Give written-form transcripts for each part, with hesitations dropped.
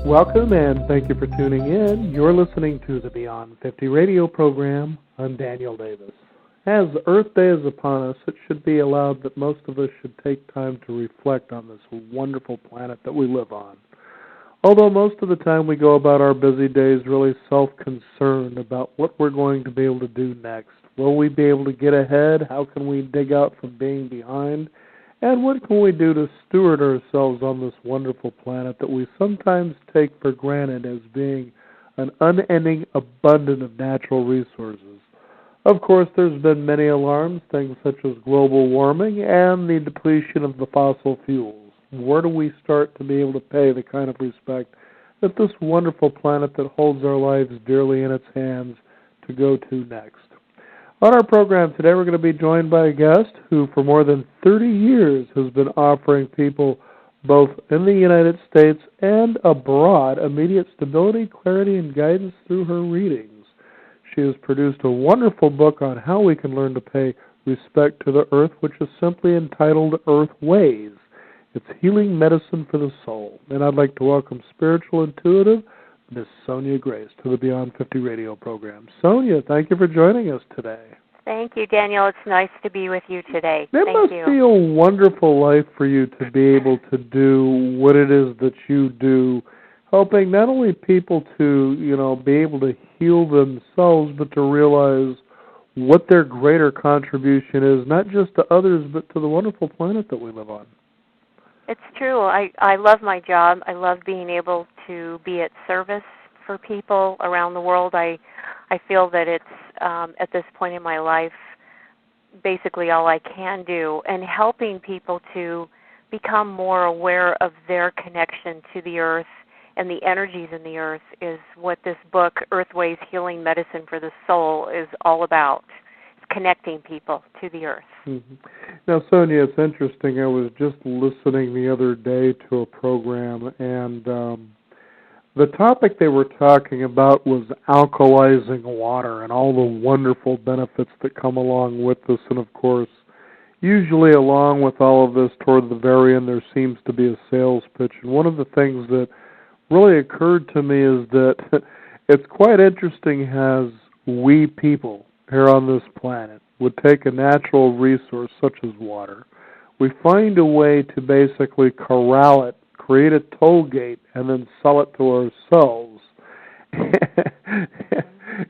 Welcome and thank you for tuning in. You're listening to the Beyond 50 radio program. I'm Daniel Davis. As Earth Day is upon us, it should be allowed that most of us should take time to reflect on this wonderful planet that we live on. Although most of the time we go about our busy days really self-concerned about what we're going to be able to do next. Will we be able to get ahead? How can we dig out from being behind? And what can we do to steward ourselves on this wonderful planet that we sometimes take for granted as being an unending abundance of natural resources? Of course, there's been many alarms, things such as global warming and the depletion of the fossil fuels. Where do we start to be able to pay the kind of respect that this wonderful planet that holds our lives dearly in its hands to go to next? On our program today, we're going to be joined by a guest who for more than 30 years has been offering people both in the United States and abroad immediate stability, clarity, and guidance through her readings. She has produced a wonderful book on how we can learn to pay respect to the earth, which is simply entitled Earth Ways. It's healing medicine for the soul. And I'd like to welcome spiritual intuitive Miss Sonia Grace to the Beyond 50 radio program. Sonia, thank you for joining us today. Thank you, Daniel. It's nice to be with you today. It must be a wonderful life for you to be able to do what it is that you do, helping not only people to, be able to heal themselves, but to realize what their greater contribution is, not just to others, but to the wonderful planet that we live on. It's true. I love my job. I love being able to be at service for people around the world. I feel that it's, at this point in my life, basically all I can do, and helping people to become more aware of their connection to the earth and the energies in the earth is what this book, Earthways Healing Medicine for the Soul, is all about. It's connecting people to the earth. Mm-hmm. Now, Sonia, it's interesting. I was just listening the other day to a program, and the topic they were talking about was alkalizing water and all the wonderful benefits that come along with this. And, of course, usually along with all of this, toward the very end, there seems to be a sales pitch. And one of the things that really occurred to me is that it's quite interesting as we people here on this planet would take a natural resource such as water. We find a way to basically corral it, create a toll gate, and then sell it to ourselves.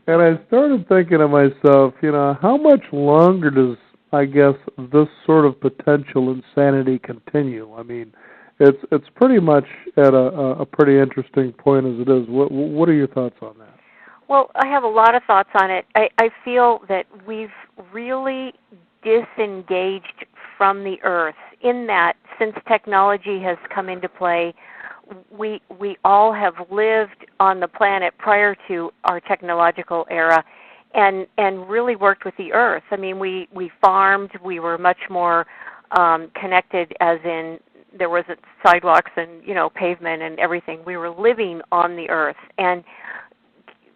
And I started thinking to myself, how much longer does, I guess, this sort of potential insanity continue? I mean, it's pretty much at a pretty interesting point as it is. What are your thoughts on that? Well, I have a lot of thoughts on it. I feel that we've really disengaged from the earth in that since technology has come into play, we all have lived on the planet prior to our technological era and really worked with the earth. I mean, we farmed. We were much more connected, as in there wasn't sidewalks and, pavement and everything. We were living on the earth. And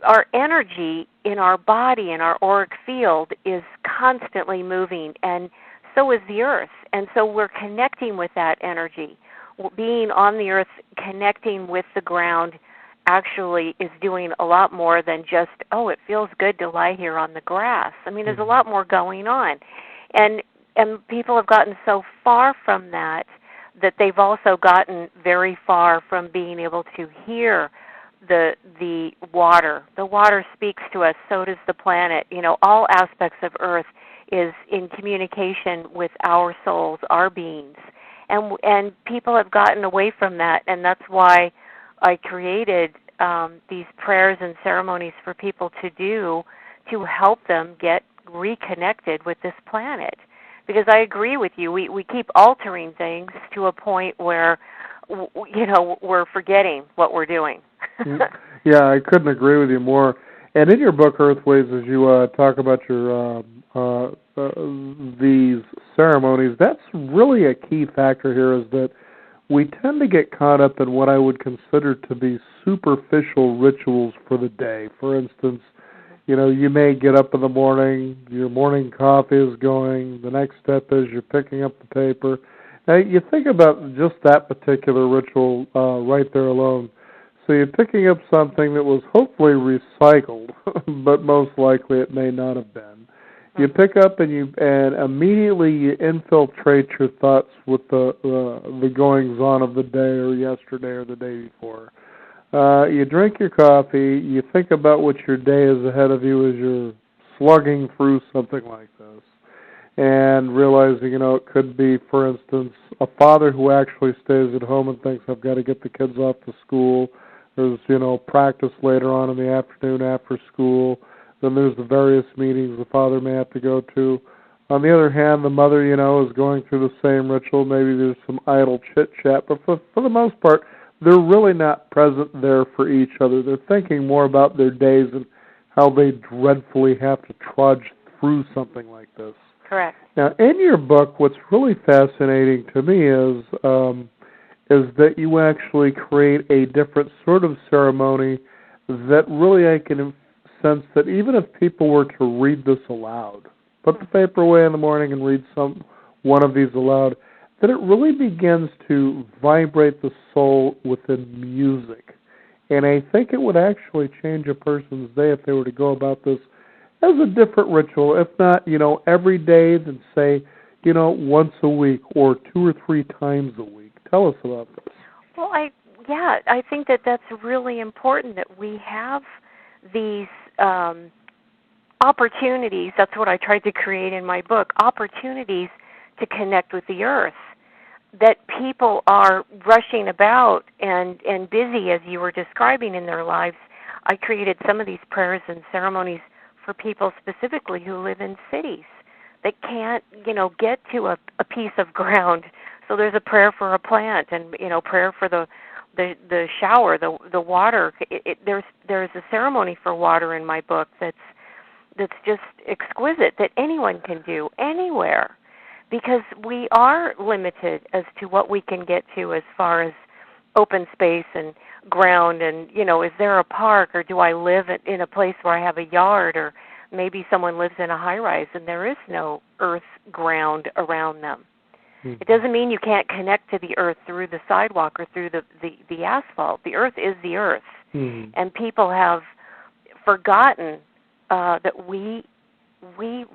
our energy in our body, in our auric field, is constantly moving, and so is the earth. And so we're connecting with that energy. Being on the earth, connecting with the ground, actually is doing a lot more than just, it feels good to lie here on the grass. I mean, there's a lot more going on. And people have gotten so far from that they've also gotten very far from being able to hear the water. The water speaks to us, so does the planet. All aspects of Earth is in communication with our souls, our beings. And people have gotten away from that, and that's why I created these prayers and ceremonies for people to do to help them get reconnected with this planet. Because I agree with you, we keep altering things to a point where, we're forgetting what we're doing. Yeah, I couldn't agree with you more. And in your book, Earthways, as you talk about your these ceremonies, that's really a key factor here, is that we tend to get caught up in what I would consider to be superficial rituals for the day. For instance, you may get up in the morning, your morning coffee is going, the next step is you're picking up the paper. Now, you think about just that particular ritual right there alone. So you're picking up something that was hopefully recycled, but most likely it may not have been. You pick up and immediately you infiltrate your thoughts with the goings on of the day or yesterday or the day before. You drink your coffee. You think about what your day is ahead of you as you're slugging through something like this, and realizing, it could be, for instance, a father who actually stays at home and thinks, I've got to get the kids off to school. There's, practice later on in the afternoon after school. Then there's the various meetings the father may have to go to. On the other hand, the mother, is going through the same ritual. Maybe there's some idle chit-chat, but for the most part, they're really not present there for each other. They're thinking more about their days and how they dreadfully have to trudge through something like this. Correct. Now, in your book, what's really fascinating to me is that you actually create a different sort of ceremony that really I can sense that even if people were to read this aloud, put the paper away in the morning and read one of these aloud, that it really begins to vibrate the soul within music. And I think it would actually change a person's day if they were to go about this as a different ritual, if not, every day, then say, once a week or 2 or 3 times a week. Tell us about this. Well, I think that's really important that we have these opportunities. That's what I tried to create in my book, opportunities to connect with the earth. That people are rushing about and busy, as you were describing, in their lives. I created some of these prayers and ceremonies for people specifically who live in cities that can't, get to a piece of ground. So there's a prayer for a plant, and prayer for the shower, the water. There's a ceremony for water in my book that's just exquisite that anyone can do anywhere, because we are limited as to what we can get to as far as open space and ground, and is there a park, or do I live in a place where I have a yard, or maybe someone lives in a high-rise and there is no earth ground around them. Mm-hmm. It doesn't mean you can't connect to the earth through the sidewalk or through the asphalt. The earth is the earth. Mm-hmm. And people have forgotten that we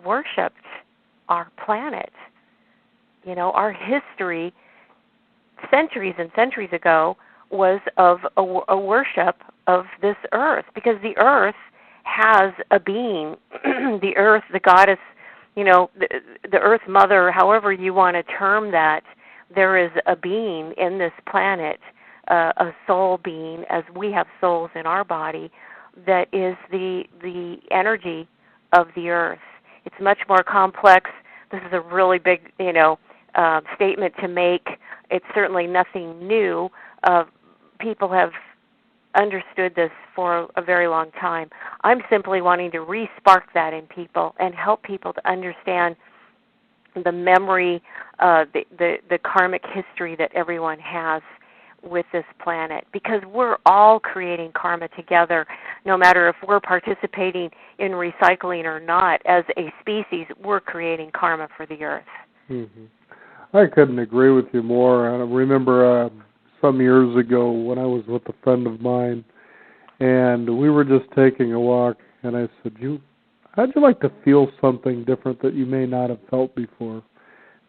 worshipped our planet. Our history centuries and centuries ago was of a worship of this earth, because the earth has a being. The earth, the goddess, the earth mother, however you want to term that, there is a being in this planet, a soul being, as we have souls in our body, that is the energy of the earth. It's much more complex. This is a really big, statement to make. It's certainly nothing new. People have understood this for a very long time. I'm simply wanting to re-spark that in people and help people to understand the memory, the karmic history that everyone has with this planet, because we're all creating karma together, no matter if we're participating in recycling or not. As a species, we're creating karma for the earth. Mm-hmm. I couldn't agree with you more. I remember some years ago when I was with a friend of mine, and we were just taking a walk, and I said, how'd you like to feel something different that you may not have felt before?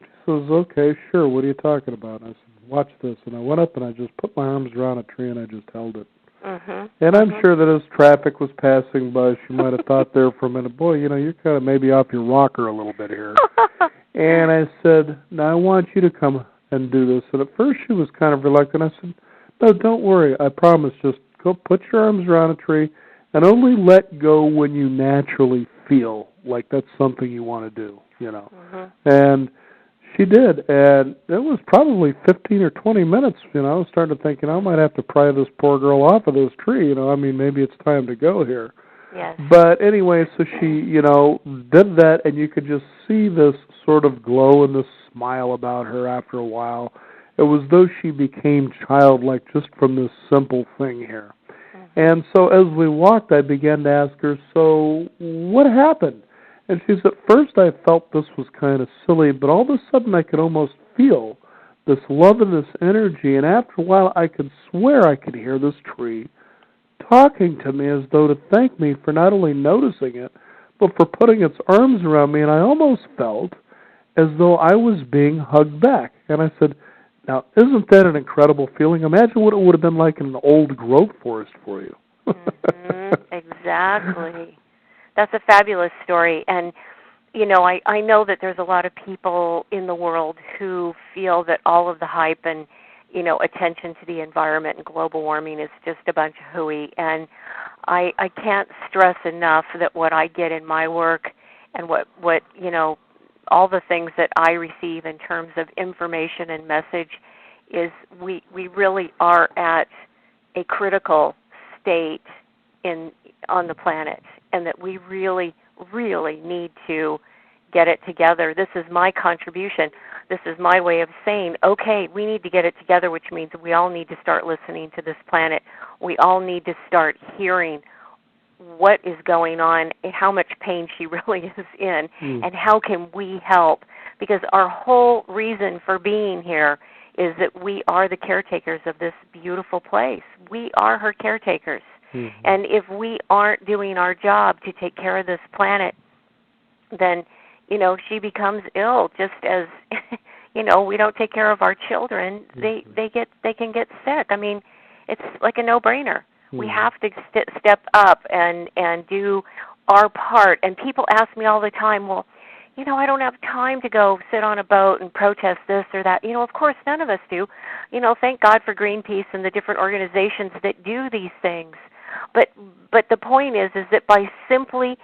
She says, okay, sure, what are you talking about? And I said, watch this. And I went up and I just put my arms around a tree and I just held it. Mm-hmm. And I'm sure that as traffic was passing by, she might have thought there for a minute, boy, you're kind of maybe off your rocker a little bit here. And I said, now I want you to come and do this. And at first she was kind of reluctant. I said, no, don't worry. I promise. Just go put your arms around a tree and only let go when you naturally feel like that's something you want to do, Mm-hmm. And she did. And it was probably 15 or 20 minutes. I was starting to think, I might have to pry this poor girl off of this tree. Maybe it's time to go here. Yes. But anyway, so she, did that, and you could just see this sort of glow and this smile about her after a while. It was as though she became childlike just from this simple thing here. Mm-hmm. And so as we walked, I began to ask her, so what happened? And she said, at first I felt this was kind of silly, but all of a sudden I could almost feel this love and this energy, and after a while I could swear I could hear this tree talking to me as though to thank me for not only noticing it, but for putting its arms around me, and I almost felt as though I was being hugged back. And I said, now, isn't that an incredible feeling? Imagine what it would have been like in an old growth forest for you. Exactly. That's a fabulous story. And, you know, I know that there's a lot of people in the world who feel that all of the hype and, you know, attention to the environment and global warming is just a bunch of hooey. And I can't stress enough that what I get in my work and what you know, all the things that I receive in terms of information and message is we really are at a critical state on the planet, and that we really, really need to get it together. This is my contribution. This is my way of saying, okay, we need to get it together, which means we all need to start listening to this planet. We all need to start hearing what is going on, how much pain she really is in, and how can we help. Because our whole reason for being here is that we are the caretakers of this beautiful place. We are her caretakers. And if we aren't doing our job to take care of this planet, then, you know, she becomes ill. Just as, you know, we don't take care of our children, they can get sick. I mean, it's like a no-brainer. We have to step up and do our part. And people ask me all the time, well, you know, I don't have time to go sit on a boat and protest this or that. You know, of course, none of us do. You know, thank God for Greenpeace and the different organizations that do these things. But the point is that by simply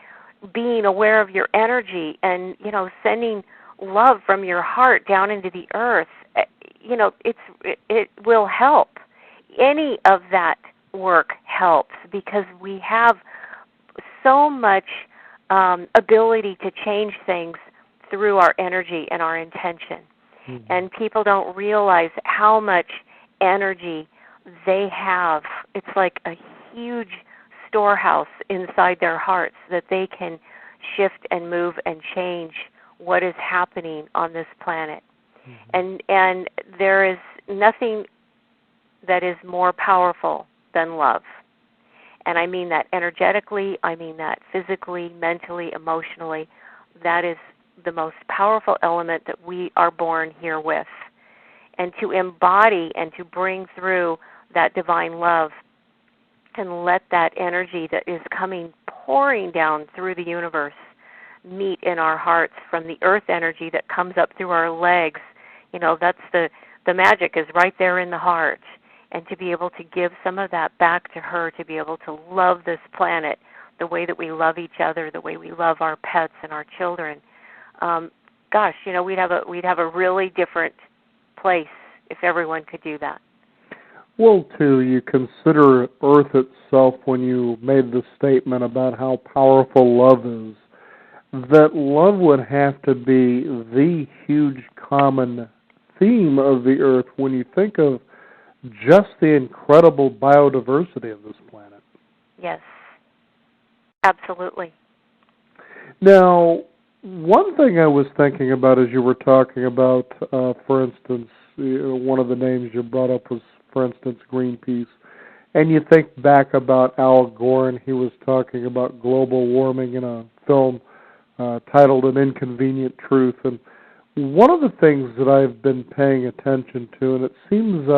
being aware of your energy and, you know, sending love from your heart down into the earth, you know, it will help. Any of that work helps because we have so much ability to change things through our energy and our intention. And people don't realize how much energy they have. It's like a huge storehouse inside their hearts that they can shift and move and change what is happening on this planet. And there is nothing that is more powerful than love. And I mean that energetically, I mean that physically, mentally, emotionally. That is the most powerful element that we are born here with. And to embody and to bring through that divine love and let that energy that is coming pouring down through the universe meet in our hearts from the earth energy that comes up through our legs. You know, that's the magic is right there in the heart. And to be able to give some of that back to her, to be able to love this planet the way that we love each other, the way we love our pets and our children. Gosh, you know, we'd have a really different place if everyone could do that. Well, too, you consider Earth itself when you made the statement about how powerful love is, that love would have to be the huge common theme of the Earth when you think of just the incredible biodiversity of this planet. Yes, absolutely. Now, one thing I was thinking about as you were talking about, for instance, one of the names you brought up was, for instance, Greenpeace. And you think back about Al Gore, and he was talking about global warming in a film titled An Inconvenient Truth. And one of the things that I've been paying attention to, and it seems,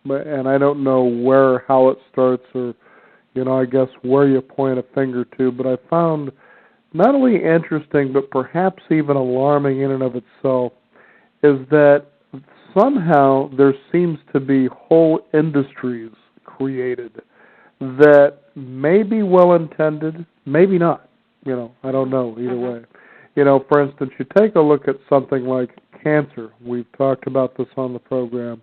and I don't know how it starts or, you know, I guess where you point a finger to, but I found not only interesting but perhaps even alarming in and of itself is that somehow there seems to be whole industries created that may be well-intended, maybe not. You know, I don't know either way. You know, for instance, you take a look at something like cancer. We've talked about this on the program.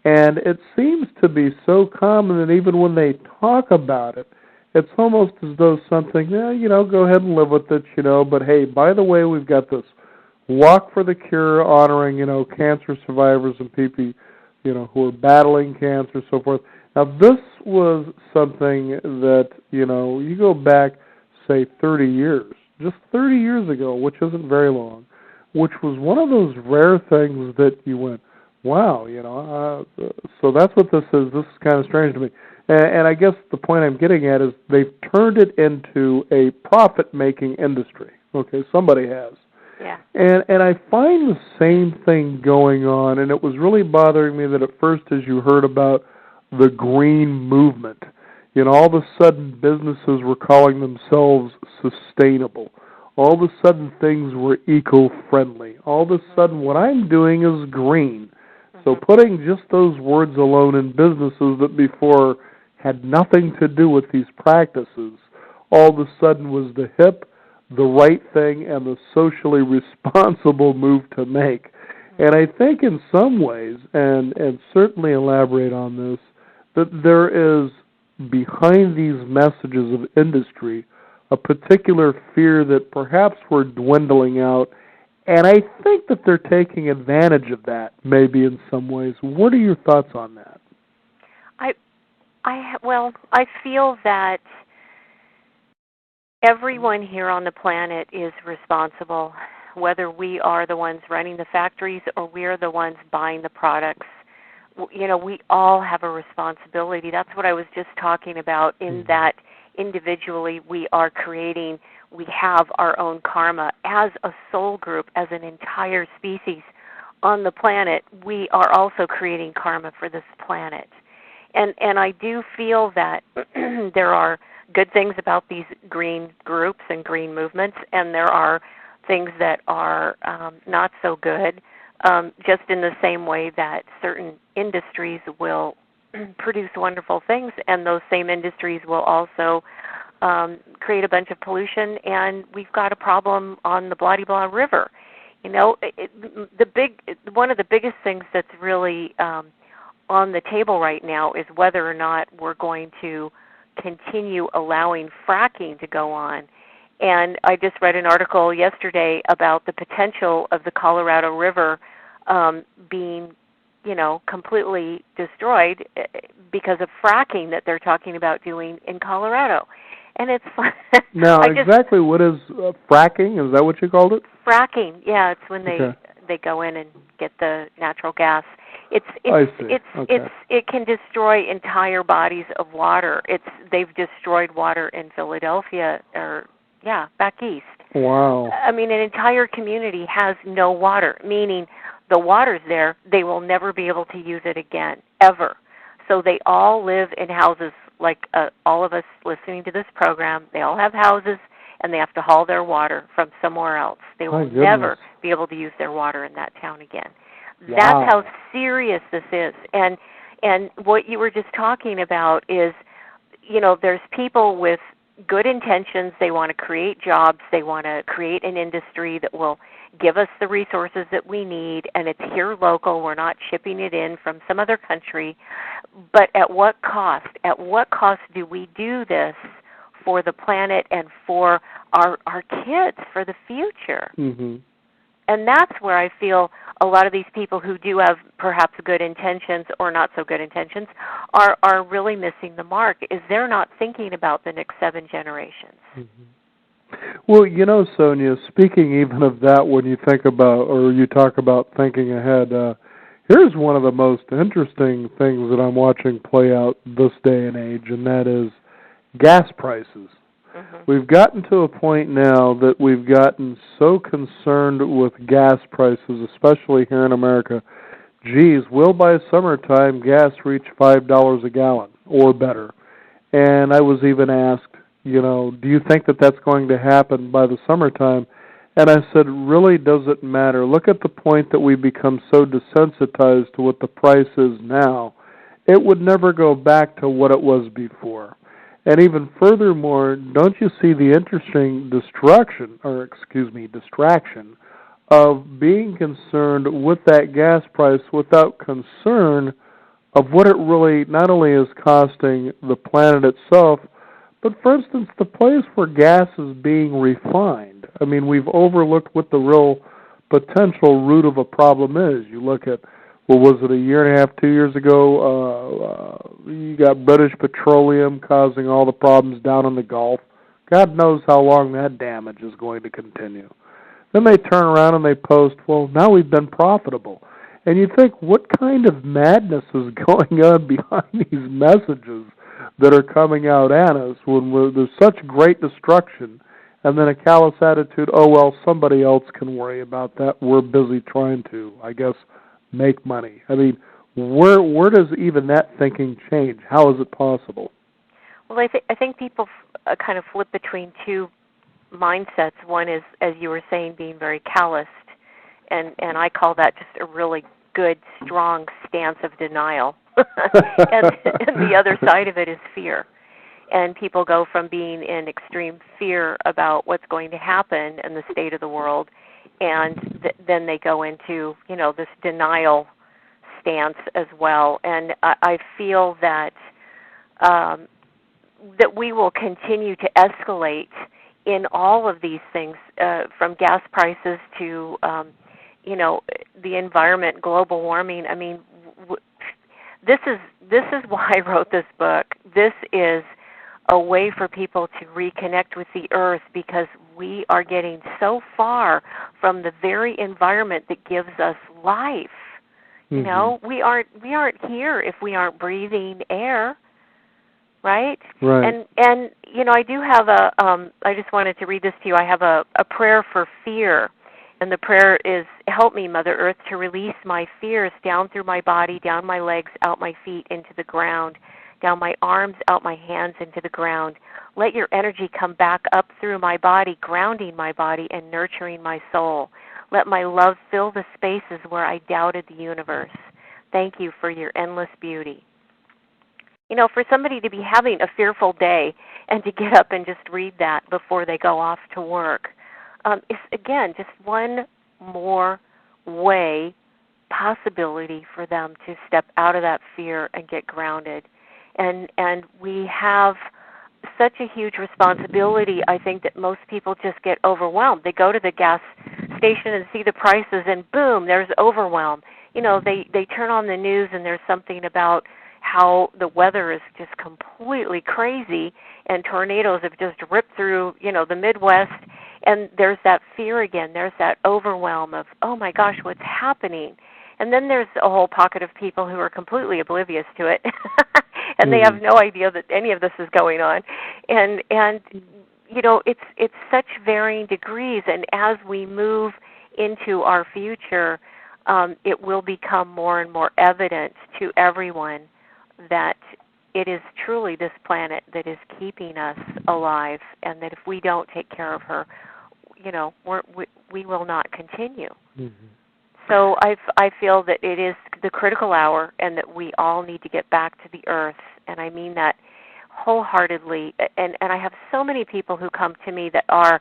And it seems to be so common that even when they talk about it, it's almost as though something, you know, go ahead and live with it, you know, but hey, by the way, we've got this Walk for the Cure honoring, you know, cancer survivors and people, you know, who are battling cancer, so forth. Now, this was something that, you know, you go back, say, 30 years, just 30 years ago, which isn't very long, which was one of those rare things that you went, Wow, so that's what this is. This is kind of strange to me. And I guess the point I'm getting at is they've turned it into a profit-making industry. Okay, somebody has. Yeah. And I find the same thing going on, and it was really bothering me that at first as you heard about the green movement, all of a sudden businesses were calling themselves sustainable. All of a sudden things were eco-friendly. All of a sudden what I'm doing is green. So putting just those words alone in businesses that before had nothing to do with these practices, all of a sudden was the hip, the right thing, and the socially responsible move to make. And I think in some ways, and certainly elaborate on this, that there is behind these messages of industry a particular fear that perhaps we're dwindling out, and I think that they're taking advantage of that maybe in some ways. What are your thoughts on that? I feel that everyone here on the planet is responsible, whether we are the ones running the factories or we are the ones buying the products. We all have a responsibility. That's what I was just talking about, in that individually we have our own karma. As a soul group, as an entire species on the planet, we are also creating karma for this planet. And I do feel that there are good things about these green groups and green movements, and there are things that are not so good, just in the same way that certain industries will produce wonderful things, and those same industries will also create a bunch of pollution, and we've got a problem on the Blah-de-Blah River. One of the biggest things that's really on the table right now is whether or not we're going to continue allowing fracking to go on. And I just read an article yesterday about the potential of the Colorado River being, completely destroyed because of fracking that they're talking about doing in Colorado. And it's now exactly what is fracking? Is that what you called it? Fracking, yeah. It's when they go in and get the natural gas. It can destroy entire bodies of water. They've destroyed water in Philadelphia, back east. Wow. I mean, an entire community has no water, meaning the water's there, they will never be able to use it again, ever. So they all live in houses like all of us listening to this program. They all have houses, and they have to haul their water from somewhere else. They will never be able to use their water in that town again. Wow. That's how serious this is. And what you were just talking about is, there's people with good intentions. They want to create jobs. They want to create an industry that will give us the resources that we need, and it's here local. We're not shipping it in from some other country. But at what cost? At what cost do we do this for the planet and for our kids, for the future? Mm-hmm. And that's where I feel a lot of these people who do have perhaps good intentions or not so good intentions are really missing the mark, is they're not thinking about the next 7 generations. Mm-hmm. Well, Sonia, speaking even of that, when you think about, or you talk about thinking ahead, here's one of the most interesting things that I'm watching play out this day and age, and that is gas prices. Mm-hmm. We've gotten to a point now that we've gotten so concerned with gas prices, especially here in America. Geez, will by summertime gas reach $5 a gallon or better? And I was even asked, do you think that that's going to happen by the summertime? And I said, really doesn't matter. Look at the point that we become so desensitized to what the price is now. It would never go back to what it was before. And even furthermore, don't you see the interesting distraction of being concerned with that gas price without concern of what it really not only is costing the planet itself, but for instance, the place where gas is being refined. I mean, we've overlooked what the real potential root of a problem is. You look at, was it a year and a half, 2 years ago, you got British Petroleum causing all the problems down in the Gulf. God knows how long that damage is going to continue. Then they turn around and they post, well, now we've been profitable. And you think, what kind of madness is going on behind these messages that are coming out at us when there's such great destruction, and then a callous attitude, oh, well, somebody else can worry about that. We're busy trying to, I guess, make money. I mean, where does even that thinking change? How is it possible? Well, I think people kind of flip between two mindsets. One is, as you were saying, being very calloused, and I call that just a really good, strong stance of denial. and the other side of it is fear. And people go from being in extreme fear about what's going to happen in the state of the world, and then they go into, this denial stance as well. And I feel that that we will continue to escalate in all of these things, from gas prices to, the environment, global warming. I mean, this is why I wrote this book. This is a way for people to reconnect with the earth, because we are getting so far from the very environment that gives us life. Mm-hmm. We aren't here if we aren't breathing air, right? Right. And I do have I just wanted to read this to you. I have a prayer for fear. And the prayer is, help me, Mother Earth, to release my fears down through my body, down my legs, out my feet, into the ground, down my arms, out my hands, into the ground. Let your energy come back up through my body, grounding my body and nurturing my soul. Let my love fill the spaces where I doubted the universe. Thank you for your endless beauty. For somebody to be having a fearful day and to get up and just read that before they go off to work, is, again, just one more possibility for them to step out of that fear and get grounded. And we have such a huge responsibility, I think, that most people just get overwhelmed. They go to the gas station and see the prices, and boom, there's overwhelm. They turn on the news, and there's something about how the weather is just completely crazy, and tornadoes have just ripped through, the Midwest, and there's that fear again. There's that overwhelm of, oh my gosh, what's happening? And then there's a whole pocket of people who are completely oblivious to it, and they have no idea that any of this is going on. And it's such varying degrees, and as we move into our future, it will become more and more evident to everyone that it is truly this planet that is keeping us alive, and that if we don't take care of her, we will not continue. Mm-hmm. So I feel that it is the critical hour, and that we all need to get back to the earth, and I mean that wholeheartedly. And I have so many people who come to me that are,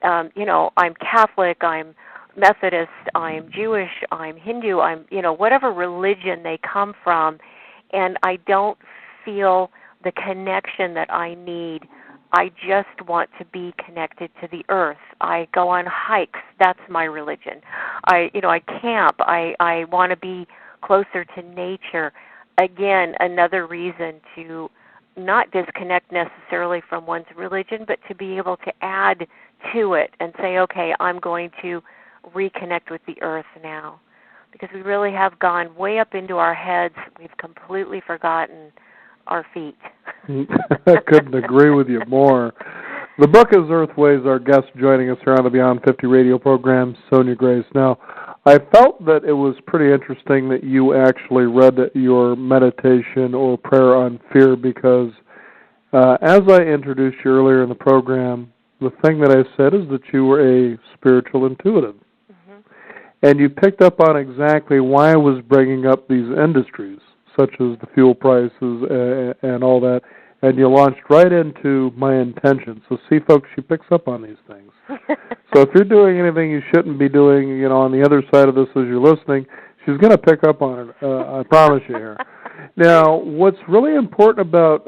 I'm Catholic, I'm Methodist, I'm Jewish, I'm Hindu, I'm, whatever religion they come from, and I don't feel the connection that I need. I just want to be connected to the earth. I go on hikes. That's my religion. I camp. I want to be closer to nature. Again, another reason to not disconnect necessarily from one's religion, but to be able to add to it and say, okay, I'm going to reconnect with the earth now. Because we really have gone way up into our heads. We've completely forgotten our feet. I couldn't agree with you more. The book is Earthways. Our guest joining us here on the Beyond 50 radio program, Sonia Grace. Now, I felt that it was pretty interesting that you actually read your meditation or prayer on fear, because as I introduced you earlier in the program, the thing that I said is that you were a spiritual intuitive. Mm-hmm. And you picked up on exactly why I was bringing up these industries, such as the fuel prices and all that, and you launched right into my intention. So see, folks, she picks up on these things. So if you're doing anything you shouldn't be doing, on the other side of this as you're listening, she's going to pick up on it, I promise you here. Now, what's really important about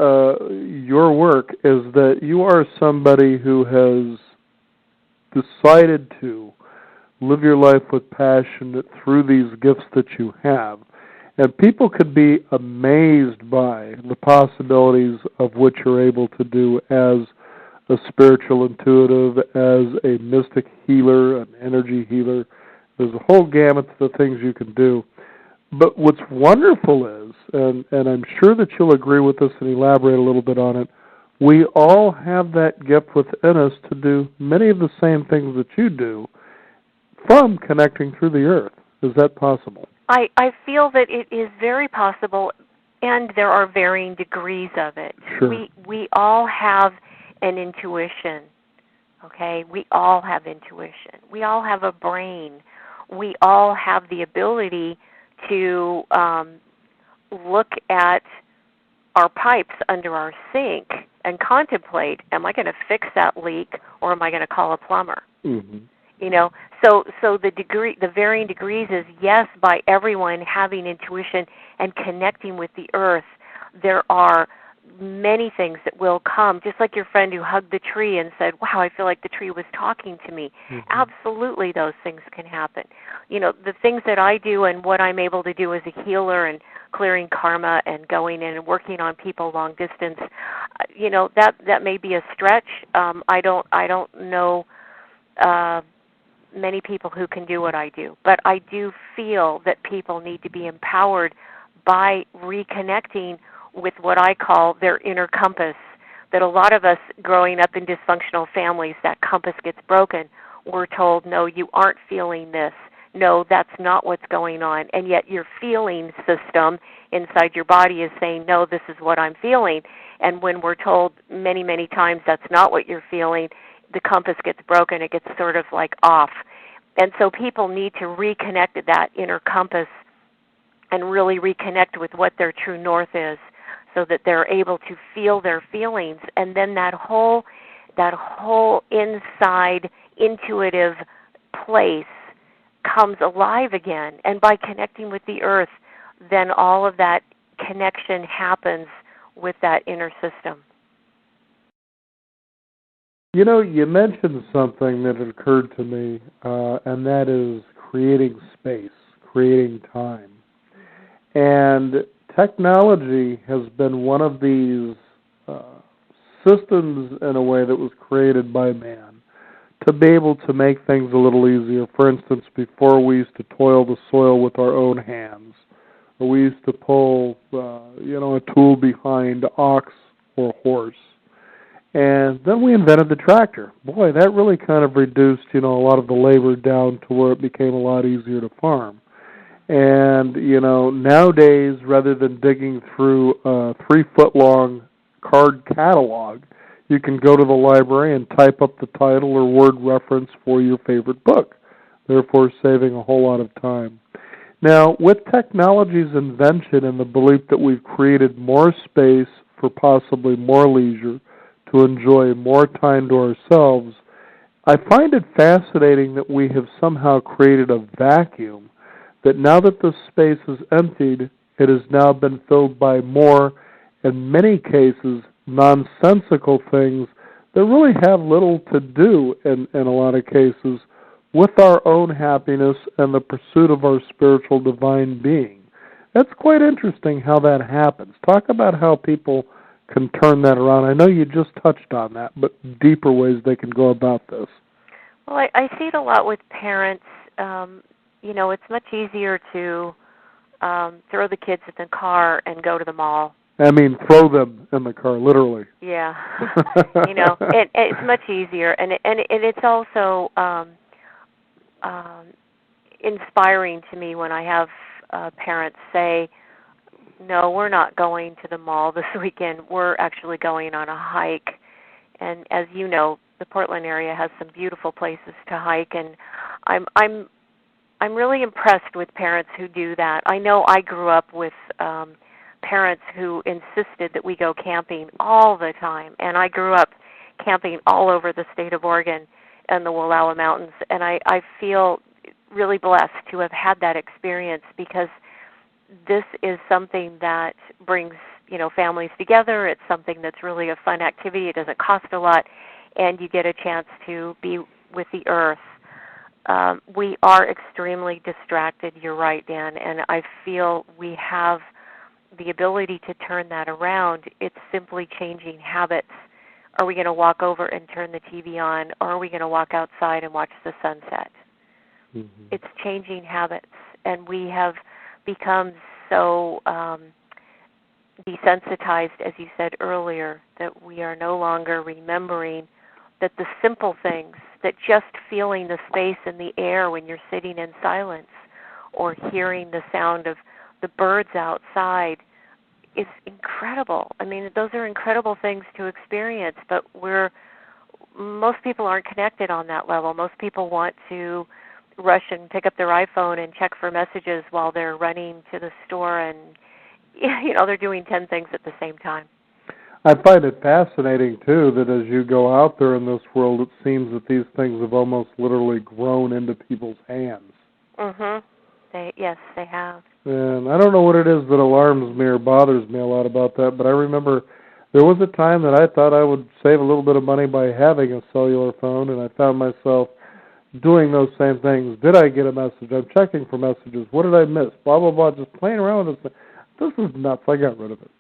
your work is that you are somebody who has decided to live your life with passion through these gifts that you have. And people could be amazed by the possibilities of what you're able to do as a spiritual intuitive, as a mystic healer, an energy healer. There's a whole gamut of the things you can do. But what's wonderful is, and I'm sure that you'll agree with this and elaborate a little bit on it, we all have that gift within us to do many of the same things that you do from connecting through the earth. Is that possible? I feel that it is very possible, and there are varying degrees of it. Sure. We all have an intuition, okay? We all have intuition. We all have a brain. We all have the ability to look at our pipes under our sink and contemplate, am I going to fix that leak or am I going to call a plumber? Mm-hmm. You know, so the varying degrees is, yes, by everyone having intuition and connecting with the earth, there are many things that will come, just like your friend who hugged the tree and said, wow, I feel like the tree was talking to me. Mm-hmm. Absolutely, those things can happen. You know, the things that I do and what I'm able to do as a healer and clearing karma and going in and working on people long distance, you know, that may be a stretch. I don't know many people who can do what I do, but I do feel that people need to be empowered by reconnecting with what I call their inner compass, that a lot of us growing up in dysfunctional families, that compass gets broken. We're told, no, you aren't feeling this. No, that's not what's going on. And yet your feeling system inside your body is saying, no, this is what I'm feeling. And when we're told many, many times that's not what you're feeling, the compass gets broken. It gets sort of like off. And so people need to reconnect to that inner compass and really reconnect with what their true north is, so that they're able to feel their feelings, and then that whole inside intuitive place comes alive again. And by connecting with the earth, then all of that connection happens with that inner system. You know, you mentioned something that occurred to me, and that is creating space, creating time. And technology has been one of these systems, in a way, that was created by man to be able to make things a little easier. For instance, before we used to toil the soil with our own hands, or we used to pull, a tool behind ox or horse. And then we invented the tractor. Boy, that really kind of reduced, a lot of the labor down to where it became a lot easier to farm. And, nowadays, rather than digging through a 3-foot-long card catalog, you can go to the library and type up the title or word reference for your favorite book, therefore saving a whole lot of time. Now, with technology's invention and the belief that we've created more space for possibly more leisure to enjoy more time to ourselves, I find it fascinating that we have somehow created a vacuum, that now that the space is emptied, it has now been filled by more, in many cases, nonsensical things that really have little to do, in a lot of cases, with our own happiness and the pursuit of our spiritual divine being. That's quite interesting how that happens. Talk about how people can turn that around. I know you just touched on that, but deeper ways they can go about this. Well, I see it a lot with parents. It's much easier to throw the kids in the car and go to the mall. I mean, throw them in the car, literally. Yeah. It's much easier, and it's also inspiring to me when I have parents say, no, we're not going to the mall this weekend. We're actually going on a hike. And as you know, the Portland area has some beautiful places to hike, and I'm really impressed with parents who do that. I know I grew up with parents who insisted that we go camping all the time, and I grew up camping all over the state of Oregon and the Wallowa Mountains, and I feel really blessed to have had that experience, because this is something that brings, families together. It's something that's really a fun activity. It doesn't cost a lot, and you get a chance to be with the earth. We are extremely distracted, you're right, Dan, and I feel we have the ability to turn that around. It's simply changing habits. Are we going to walk over and turn the TV on, or are we going to walk outside and watch the sunset? It's changing habits, and we have become so desensitized, as you said earlier, that we are no longer remembering that the simple things, that just feeling the space in the air when you're sitting in silence or hearing the sound of the birds outside is incredible. I mean, those are incredible things to experience, but most people aren't connected on that level. Most people want to rush and pick up their iPhone and check for messages while they're running to the store, and they're doing 10 things at the same time. I find it fascinating, too, that as you go out there in this world, it seems that these things have almost literally grown into people's hands. Yes, they have. And I don't know what it is that alarms me or bothers me a lot about that, but I remember there was a time that I thought I would save a little bit of money by having a cellular phone, and I found myself doing those same things. Did I get a message? I'm checking for messages. What did I miss? Blah, blah, blah, just playing around with this thing. This is nuts. I got rid of it.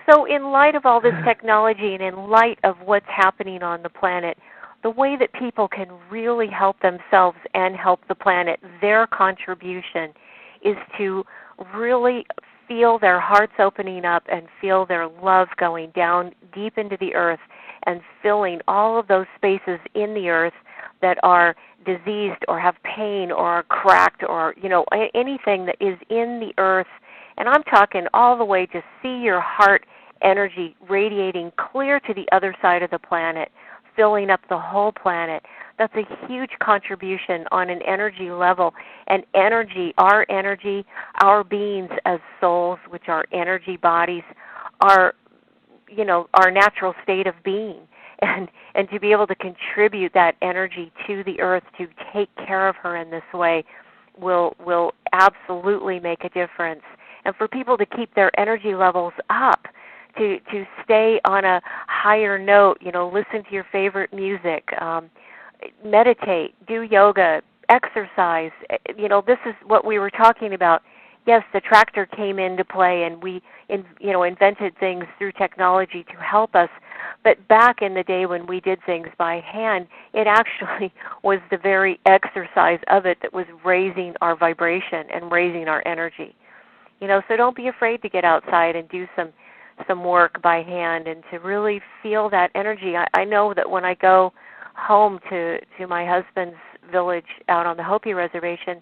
So in light of all this technology and in light of what's happening on the planet, the way that people can really help themselves and help the planet, their contribution is to really feel their hearts opening up and feel their love going down deep into the earth and filling all of those spaces in the earth that are diseased or have pain or are cracked or, anything that is in the earth. And I'm talking all the way to see your heart energy radiating clear to the other side of the planet, filling up the whole planet. That's a huge contribution on an energy level. And our beings as souls, which are energy bodies, are, our natural state of being. And to be able to contribute that energy to the earth, to take care of her in this way, will absolutely make a difference. And for people to keep their energy levels up, to stay on a higher note, listen to your favorite music, meditate, do yoga, exercise. This is what we were talking about. Yes, the tractor came into play, and we, invented things through technology to help us. But back in the day when we did things by hand, it actually was the very exercise of it that was raising our vibration and raising our energy. So don't be afraid to get outside and do some work by hand and to really feel that energy. I know that when I go home to my husband's village out on the Hopi Reservation,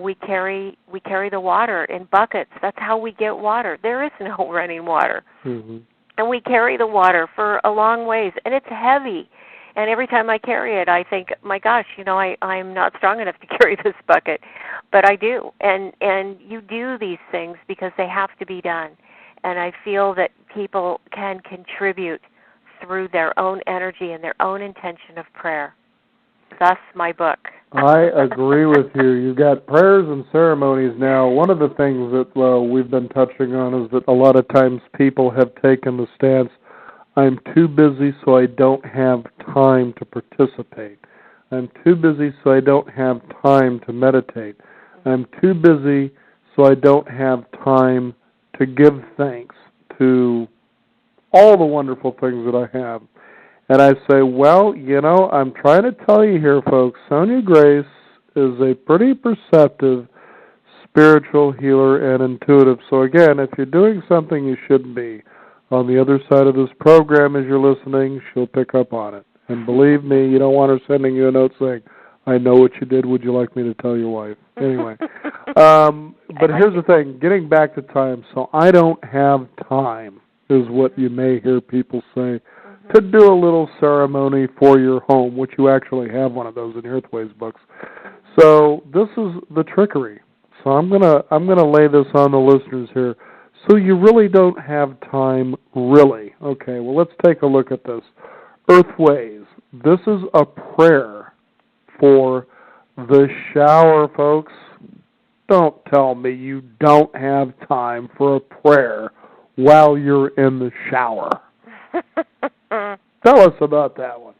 we carry the water in buckets. That's how we get water. There is no running water. And we carry the water for a long ways, and it's heavy. And every time I carry it, I think, my gosh, I'm not strong enough to carry this bucket. But I do. And you do these things because they have to be done. And I feel that people can contribute through their own energy and their own intention of prayer. Thus, my book. I agree with you. You've got prayers and ceremonies now. One of the things that we've been touching on is that a lot of times people have taken the stance, I'm too busy so I don't have time to participate. I'm too busy so I don't have time to meditate. I'm too busy so I don't have time to give thanks to all the wonderful things that I have. And I say, well, I'm trying to tell you here, folks, Sonia Grace is a pretty perceptive spiritual healer and intuitive. So again, if you're doing something you shouldn't be, on the other side of this program as you're listening, she'll pick up on it. And believe me, you don't want her sending you a note saying, I know what you did. Would you like me to tell your wife? Anyway. But here's the thing. Getting back to time. So I don't have time is what you may hear people say, to do a little ceremony for your home, which you actually have one of those in Earthways books. So this is the trickery. So I'm gonna lay this on the listeners here. So you really don't have time, really. Okay, well, let's take a look at this. Earthways. This is a prayer for the shower, folks. Don't tell me you don't have time for a prayer while you're in the shower. Tell us about that one.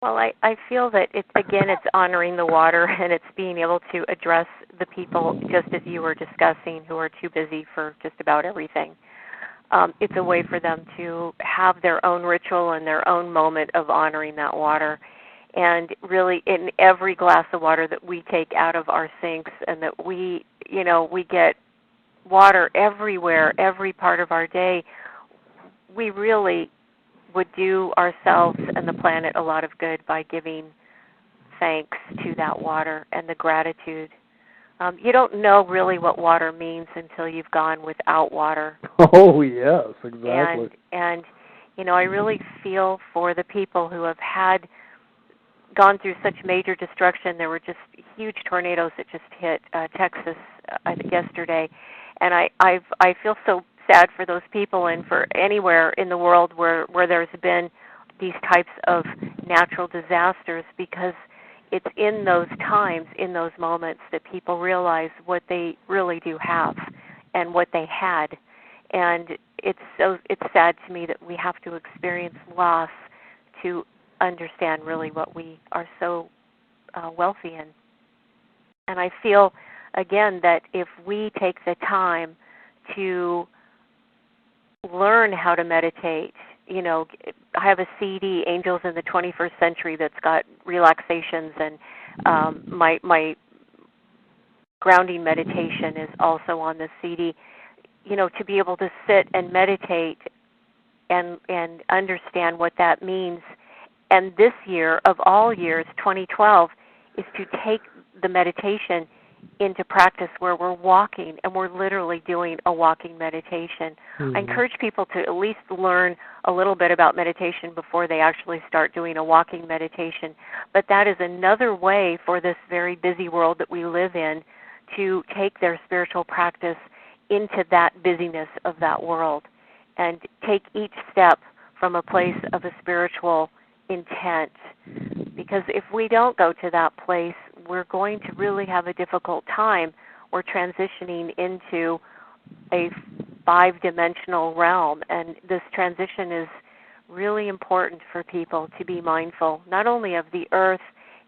Well, I feel that it's honoring the water, and it's being able to address the people, just as you were discussing, who are too busy for just about everything. It's a way for them to have their own ritual and their own moment of honoring that water. and really in every glass of water that we take out of our sinks, and that we get water everywhere, every part of our day, we really would do ourselves and the planet a lot of good by giving thanks to that water and the gratitude. You don't know really what water means until you've gone without water. Oh, yes, exactly. And I really feel for the people who have gone through such major destruction. There were just huge tornadoes that just hit Texas, I think yesterday, and I feel so sad for those people and for anywhere in the world where there's been these types of natural disasters, because it's in those times, in those moments, that people realize what they really do have and what they had. And it's sad to me that we have to experience loss to understand really what we are so wealthy in. And I feel, again, that if we take the time to learn how to meditate, I have a CD, Angels in the 21st Century, that's got relaxations, and my grounding meditation is also on the CD. To be able to sit and meditate and understand what that means. And this year, of all years, 2012, is to take the meditation into practice where we're walking, and we're literally doing a walking meditation. I encourage people to at least learn a little bit about meditation before they actually start doing a walking meditation. But that is another way for this very busy world that we live in to take their spiritual practice into that busyness of that world and take each step from a place of a spiritual intent. Because if we don't go to that place, we're going to really have a difficult time. We're transitioning into a 5-dimensional realm, and this transition is really important for people to be mindful, not only of the earth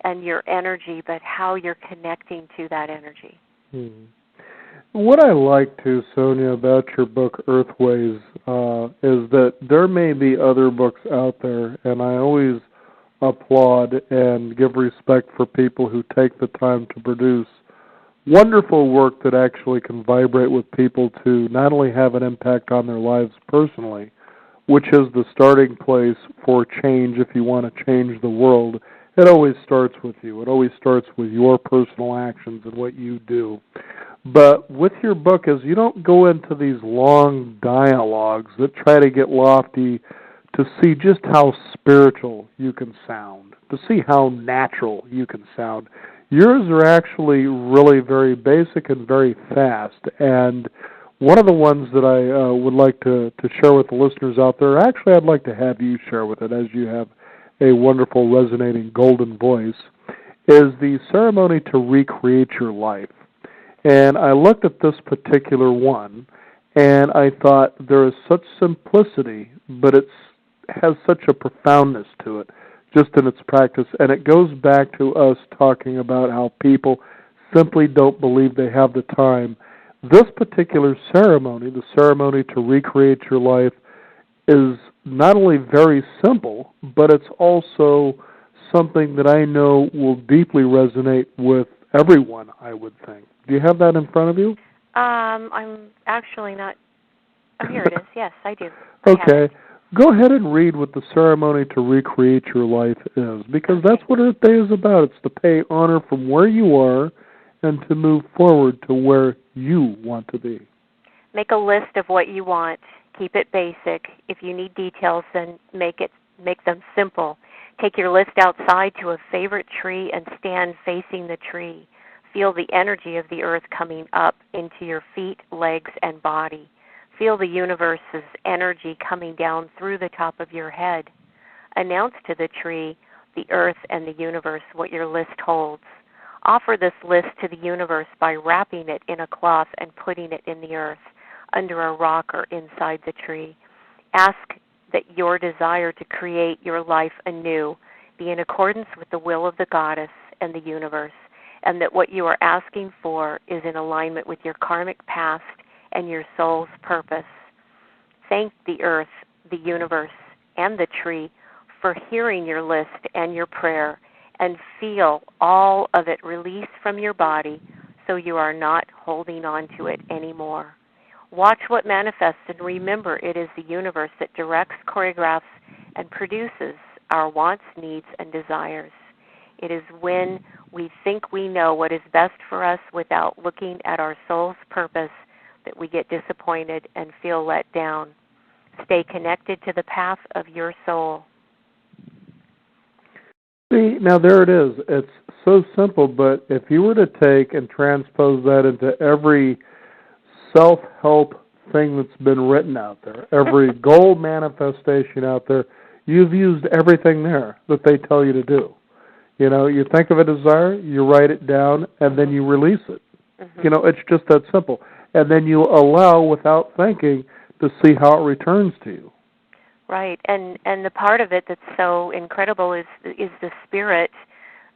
and your energy, but how you're connecting to that energy. What I like too, Sonia, about your book Earthways is that there may be other books out there, and I always applaud and give respect for people who take the time to produce wonderful work that actually can vibrate with people to not only have an impact on their lives personally, which is the starting place for change. If you want to change the world, it always starts with you. It always starts with your personal actions and what you do. But with your book is you don't go into these long dialogues that try to get lofty to see just how spiritual you can sound, to see how natural you can sound. Yours are actually really very basic and very fast. And one of the ones that I would like to share with the listeners out there, actually I'd like to have you share with it, as you have a wonderful resonating golden voice, is the ceremony to recreate your life. And I looked at this particular one, and I thought there is such simplicity, but it has such a profoundness to it, just in its practice. And it goes back to us talking about how people simply don't believe they have the time. This particular ceremony, the ceremony to recreate your life, is not only very simple, but it's also something that I know will deeply resonate with everyone, I would think. Do you have that in front of you? I'm actually not. Oh, here it is. Yes, I do. Okay. Go ahead and read what the ceremony to recreate your life is, because that's what Earth Day is about. It's to pay honor from where you are and to move forward to where you want to be. Make a list of what you want. Keep it basic. If you need details, then make them simple. Take your list outside to a favorite tree and stand facing the tree. Feel the energy of the earth coming up into your feet, legs, and body. Feel the universe's energy coming down through the top of your head. Announce to the tree, the earth, and the universe what your list holds. Offer this list to the universe by wrapping it in a cloth and putting it in the earth, under a rock or inside the tree. Ask that your desire to create your life anew be in accordance with the will of the goddess and the universe, and that what you are asking for is in alignment with your karmic past and your soul's purpose. Thank the earth, the universe, and the tree for hearing your list and your prayer, and feel all of it release from your body so you are not holding on to it anymore. Watch what manifests and remember it is the universe that directs, choreographs, and produces our wants, needs, and desires. It is when we think we know what is best for us without looking at our soul's purpose that we get disappointed and feel let down. Stay connected to the path of your soul. See, now there it is. It's so simple, but if you were to take and transpose that into every self-help thing that's been written out there, every goal manifestation out there, you've used everything there that they tell you to do. You know, you think of a desire, you write it down, and then you release it. Mm-hmm. You know, it's just that simple. And then you allow, without thinking, to see how it returns to you. Right, and the part of it that's so incredible is the spirit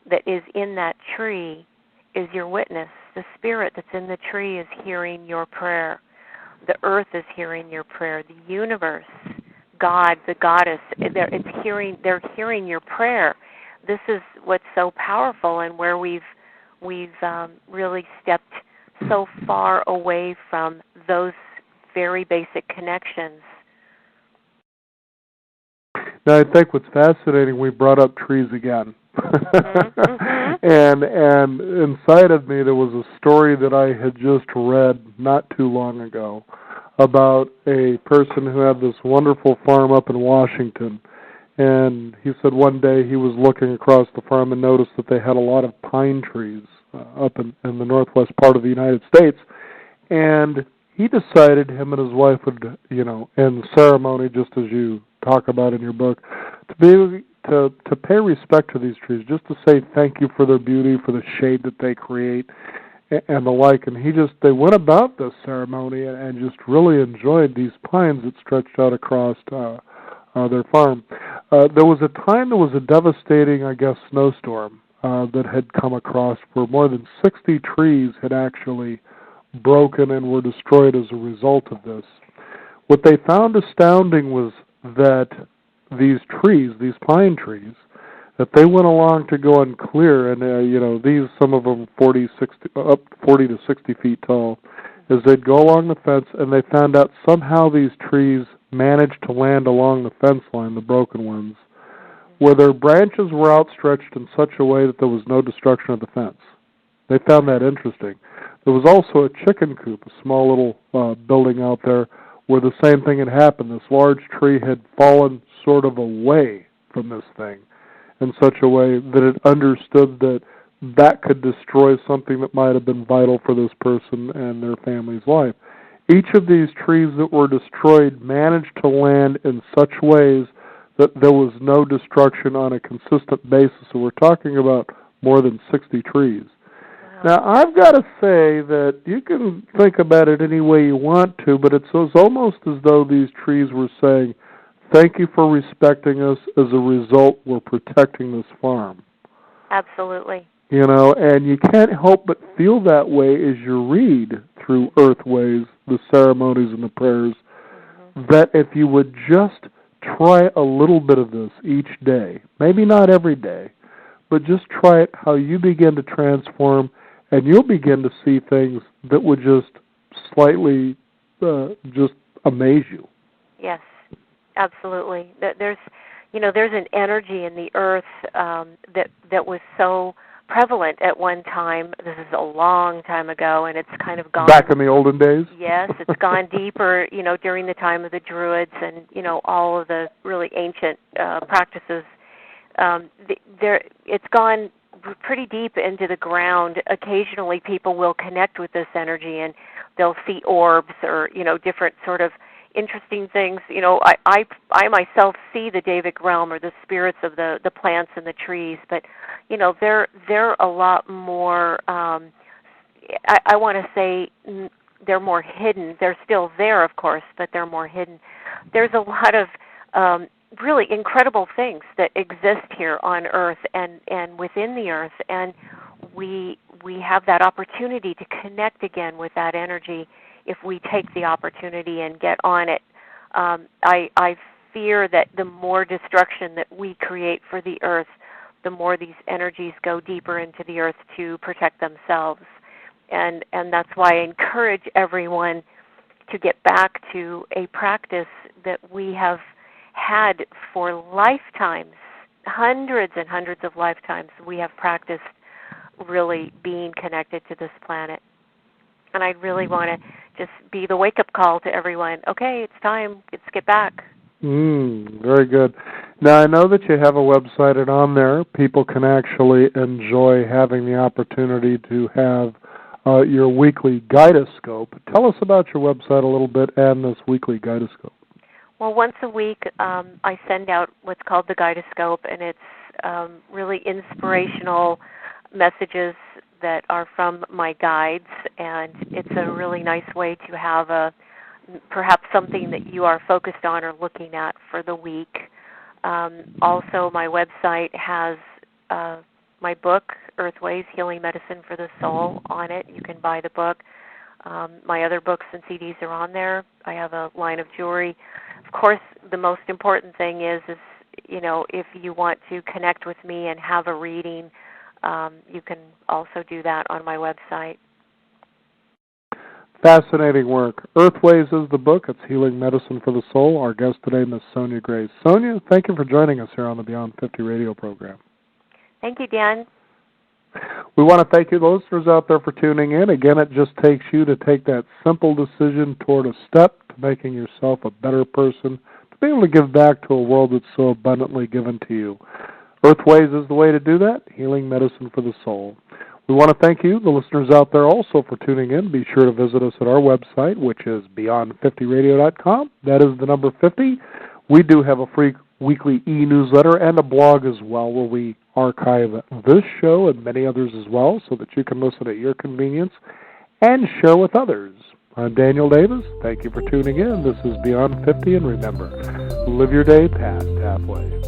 that is in that tree is your witness. The spirit that's in the tree is hearing your prayer. The earth is hearing your prayer. The universe, God, the goddess, they're hearing your prayer. This is what's so powerful, and where we've really stepped so far away from those very basic connections. Now, I think what's fascinating, we brought up trees again. Mm-hmm. and inside of me there was a story that I had just read not too long ago about a person who had this wonderful farm up in Washington. And he said one day he was looking across the farm and noticed that they had a lot of pine trees up in the northwest part of the United States. And he decided him and his wife would, you know, end the ceremony, just as you talk about in your book, to be able to pay respect to these trees, just to say thank you for their beauty, for the shade that they create, and the like. And they went about this ceremony and just really enjoyed these pines that stretched out across their farm. There was a time there was a devastating, I guess, snowstorm that had come across where more than 60 trees had actually broken and were destroyed as a result of this. What they found astounding was that these trees, these pine trees, that they went along to go and clear, and these, some of them 40 to 60 feet tall, as they'd go along the fence, and they found out somehow these trees managed to land along the fence line, the broken ones, where their branches were outstretched in such a way that there was no destruction of the fence. They found that interesting. There was also a chicken coop, a small little building out there, where the same thing had happened. This large tree had fallen sort of away from this thing in such a way that it understood that that could destroy something that might have been vital for this person and their family's life. Each of these trees that were destroyed managed to land in such ways that there was no destruction on a consistent basis. So we're talking about more than 60 trees. Now, I've got to say that you can think about it any way you want to, but it's almost as though these trees were saying, thank you for respecting us. As a result, we're protecting this farm. Absolutely. You know, and you can't help but feel that way as you read through Earthways, the ceremonies and the prayers, that if you would just try a little bit of this each day, maybe not every day, but just try it, how you begin to transform, and you'll begin to see things that would just slightly just amaze you. Yes, absolutely. There's an energy in the earth that was so prevalent at one time. This is a long time ago, and it's kind of gone. Back in the olden days? Yes, it's gone deeper, during the time of the Druids and, all of the really ancient practices. It's gone pretty deep into the ground. Occasionally people will connect with this energy and they'll see orbs or, different sort of interesting things. I myself see the Davic realm or the spirits of the plants and the trees, but, they're a lot more, I want to say they're more hidden. They're still there, of course, but they're more hidden. There's a lot of really incredible things that exist here on Earth and within the Earth, and we have that opportunity to connect again with that energy if we take the opportunity and get on it. I fear that the more destruction that we create for the Earth, the more these energies go deeper into the earth to protect themselves. And that's why I encourage everyone to get back to a practice that we have had for lifetimes, hundreds and hundreds of lifetimes. We have practiced really being connected to this planet. And I really want to just be the wake-up call to everyone. Okay, it's time. Let's get back. Very good. Now, I know that you have a website, and on there, people can actually enjoy having the opportunity to have your weekly guidoscope. Tell us about your website a little bit and this weekly guidoscope. Well, once a week, I send out what's called the guidoscope, and it's really inspirational messages that are from my guides, and it's a really nice way to have perhaps something that you are focused on or looking at for the week. Also, my website has my book, Earthways, Healing Medicine for the Soul, on it. You can buy the book. My other books and CDs are on there. I have a line of jewelry. Of course, the most important thing is if you want to connect with me and have a reading, you can also do that on my website. Fascinating work. Earthways is the book. It's Healing Medicine for the Soul. Our guest today, Ms. Sonia Grace. Sonia, thank you for joining us here on the Beyond 50 radio program. Thank you, Dan. We want to thank you, the listeners out there, for tuning in. Again, it just takes you to take that simple decision toward a step to making yourself a better person, to be able to give back to a world that's so abundantly given to you. Earthways is the way to do that, Healing Medicine for the Soul. We want to thank you, the listeners out there, also for tuning in. Be sure to visit us at our website, which is beyond50radio.com. That is the number 50. We do have a free weekly e-newsletter and a blog as well, where we archive this show and many others as well, so that you can listen at your convenience and share with others. I'm Daniel Davis. Thank you for tuning in. This is Beyond 50, and remember, live your day past halfway.